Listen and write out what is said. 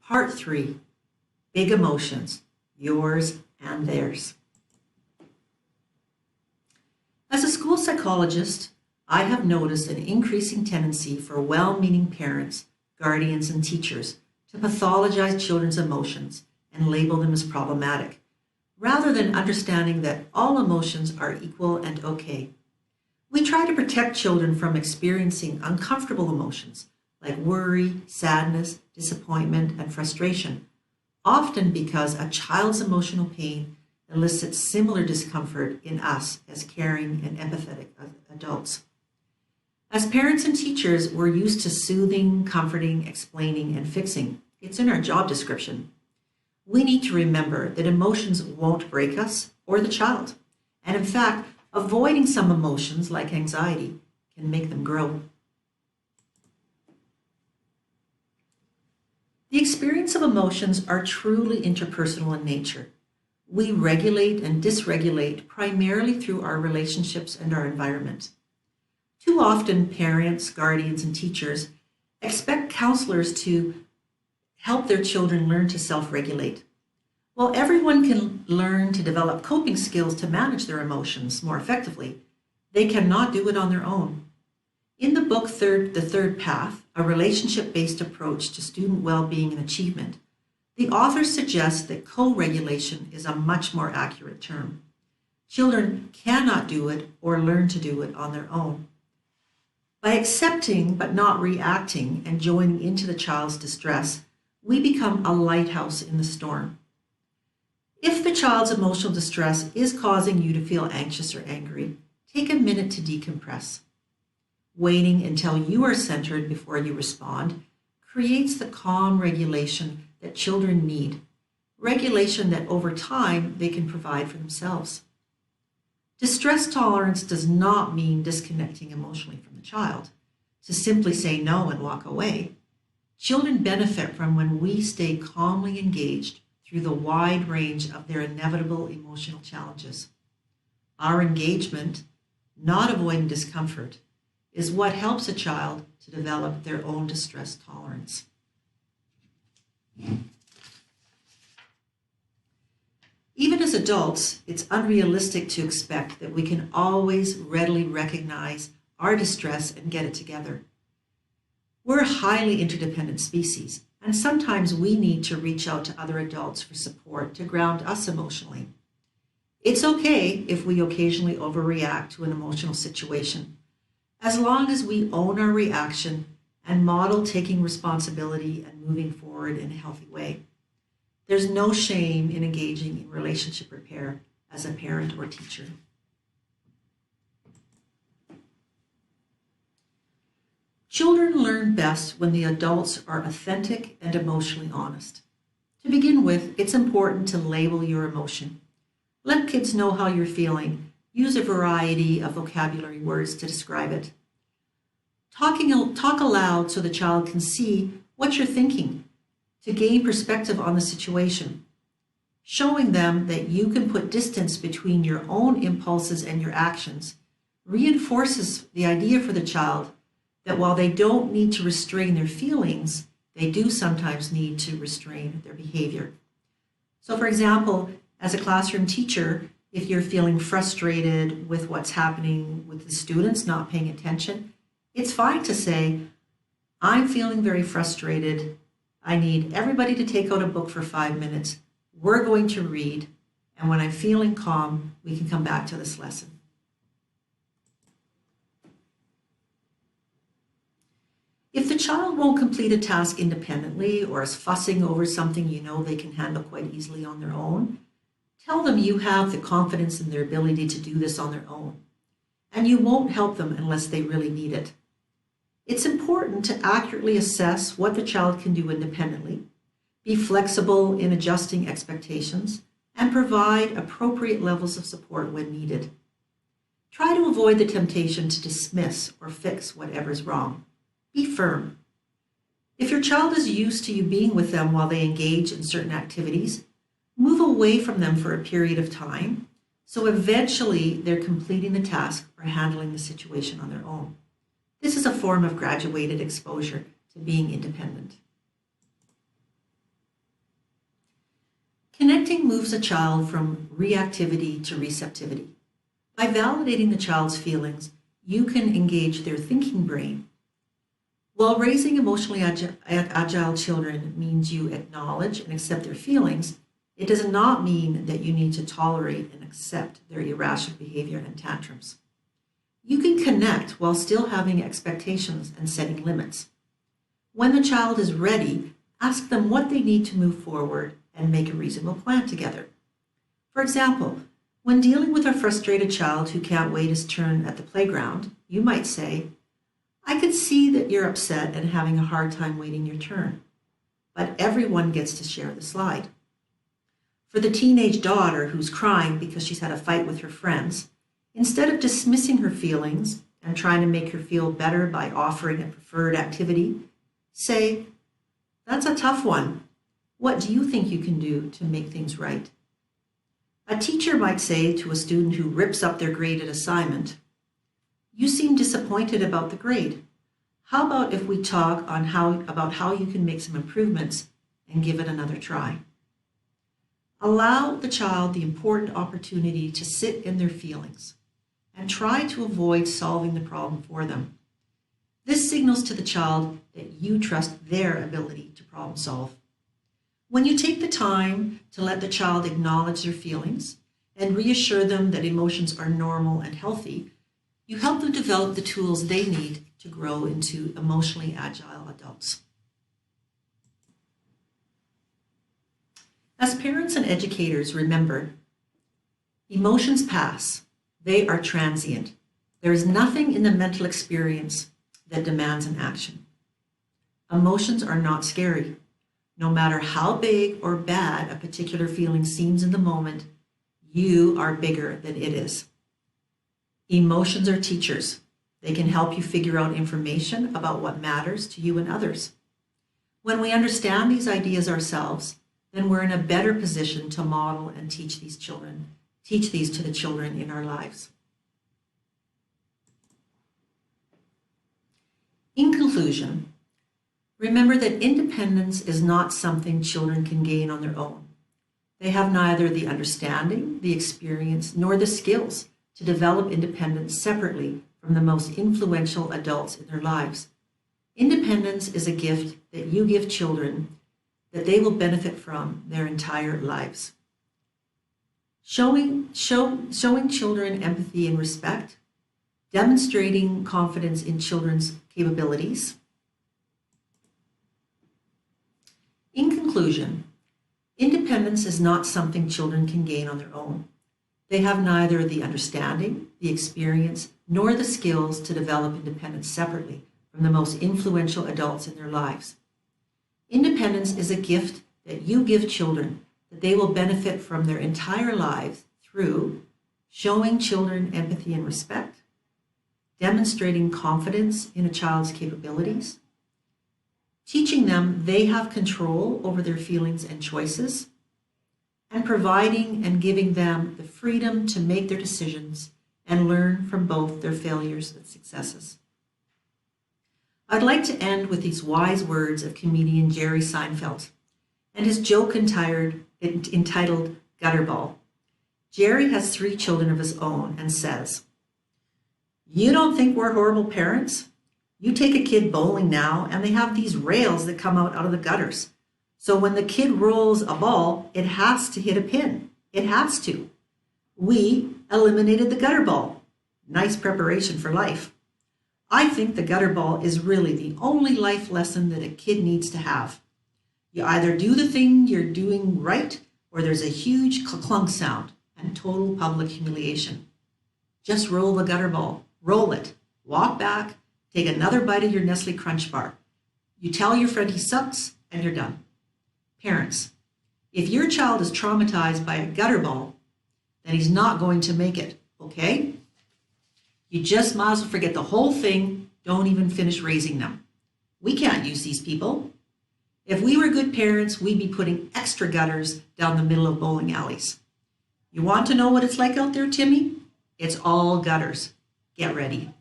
Part 3, Big Emotions, Yours and Theirs. As a school psychologist, I have noticed an increasing tendency for well-meaning parents, guardians, and teachers to pathologize children's emotions and label them as problematic, rather than understanding that all emotions are equal and okay. We try to protect children from experiencing uncomfortable emotions like worry, sadness, disappointment, and frustration, often because a child's emotional pain elicits similar discomfort in us as caring and empathetic adults. As parents and teachers, we're used to soothing, comforting, explaining, and fixing. It's in our job description. We need to remember that emotions won't break us or the child. And in fact, avoiding some emotions like anxiety can make them grow. The experience of emotions are truly interpersonal in nature. We regulate and dysregulate primarily through our relationships and our environment. Too often, parents, guardians, and teachers expect counselors to help their children learn to self-regulate. While everyone can learn to develop coping skills to manage their emotions more effectively, they cannot do it on their own. In the book The Third Path, a relationship-based approach to student well-being and achievement, the author suggests that co-regulation is a much more accurate term. Children cannot do it or learn to do it on their own. By accepting but not reacting and joining into the child's distress, we become a lighthouse in the storm. If the child's emotional distress is causing you to feel anxious or angry, take a minute to decompress. Waiting until you are centered before you respond creates the calm regulation that children need, regulation that over time they can provide for themselves. Distress tolerance does not mean disconnecting emotionally from the child, to simply say no and walk away. Children benefit from when we stay calmly engaged through the wide range of their inevitable emotional challenges. Our engagement, not avoiding discomfort, is what helps a child to develop their own distress tolerance. Even as adults, it's unrealistic to expect that we can always readily recognize our distress and get it together. We're a highly interdependent species, and sometimes we need to reach out to other adults for support to ground us emotionally. It's okay if we occasionally overreact to an emotional situation, as long as we own our reaction and model taking responsibility and moving forward in a healthy way. There's no shame in engaging in relationship repair as a parent or teacher. Children learn best when the adults are authentic and emotionally honest. To begin with, it's important to label your emotion. Let kids know how you're feeling. Use a variety of vocabulary words to describe it. Talk aloud so the child can see what you're thinking, to gain perspective on the situation. Showing them that you can put distance between your own impulses and your actions reinforces the idea for the child that while they don't need to restrain their feelings, they do sometimes need to restrain their behavior. So for example, as a classroom teacher, if you're feeling frustrated with what's happening with the students not paying attention, it's fine to say, I'm feeling very frustrated. I need everybody to take out a book for 5 minutes. We're going to read, and when I'm feeling calm, we can come back to this lesson. If the child won't complete a task independently or is fussing over something you know they can handle quite easily on their own, tell them you have the confidence in their ability to do this on their own, and you won't help them unless they really need it. It's important to accurately assess what the child can do independently, be flexible in adjusting expectations, and provide appropriate levels of support when needed. Try to avoid the temptation to dismiss or fix whatever's wrong. Be firm. If your child is used to you being with them while they engage in certain activities, move away from them for a period of time, so eventually they're completing the task or handling the situation on their own. This is a form of graduated exposure to being independent. Prompting moves a child from reactivity to receptivity. By validating the child's feelings, you can engage their thinking brain. While raising emotionally agile children means you acknowledge and accept their feelings, it does not mean that you need to tolerate and accept their irrational behavior and tantrums. You can connect while still having expectations and setting limits. When the child is ready, ask them what they need to move forward and make a reasonable plan together. For example, when dealing with a frustrated child who can't wait his turn at the playground, you might say, "I can see that you're upset and having a hard time waiting your turn, but everyone gets to share the slide." For the teenage daughter who's crying because she's had a fight with her friends, instead of dismissing her feelings and trying to make her feel better by offering a preferred activity, say, "That's a tough one. What do you think you can do to make things right?" A teacher might say to a student who rips up their graded assignment, "You seem disappointed about the grade. How about if we talk about how you can make some improvements and give it another try?" Allow the child the important opportunity to sit in their feelings and try to avoid solving the problem for them. This signals to the child that you trust their ability to problem solve. When you take the time to let the child acknowledge their feelings and reassure them that emotions are normal and healthy, you help them develop the tools they need to grow into emotionally agile adults. As parents and educators, remember, emotions pass. They are transient. There is nothing in the mental experience that demands an action. Emotions are not scary. No matter how big or bad a particular feeling seems in the moment, you are bigger than it is. Emotions are teachers. They can help you figure out information about what matters to you and others. When we understand these ideas ourselves, then we're in a better position to model and teach these to the children in our lives. In conclusion, remember that independence is not something children can gain on their own. They have neither the understanding, the experience, nor the skills to develop independence separately from the most influential adults in their lives. Independence is a gift that you give children that they will benefit from their entire lives. Showing children empathy and respect, demonstrating confidence in children's capabilities. In conclusion, independence is not something children can gain on their own. They have neither the understanding, the experience, nor the skills to develop independence separately from the most influential adults in their lives. Independence is a gift that you give children that they will benefit from their entire lives through showing children empathy and respect, demonstrating confidence in a child's capabilities, teaching them they have control over their feelings and choices, and providing and giving them the freedom to make their decisions and learn from both their failures and successes. I'd like to end with these wise words of comedian Jerry Seinfeld and his joke entitled Gutterball. Jerry has 3 children of his own and says, "You don't think we're horrible parents? You take a kid bowling now and they have these rails that come out of the gutters. So when the kid rolls a ball, it has to hit a pin. It has to. We eliminated the gutter ball. Nice preparation for life. I think the gutter ball is really the only life lesson that a kid needs to have. You either do the thing you're doing right, or there's a huge clunk sound and total public humiliation. Just roll the gutter ball. Roll it. Walk back. Take another bite of your Nestle Crunch bar. You tell your friend he sucks, and you're done." Parents, if your child is traumatized by a gutter ball, then he's not going to make it, okay? You just might as well forget the whole thing. Don't even finish raising them. We can't use these people. If we were good parents, we'd be putting extra gutters down the middle of bowling alleys. You want to know what it's like out there, Timmy? It's all gutters. Get ready.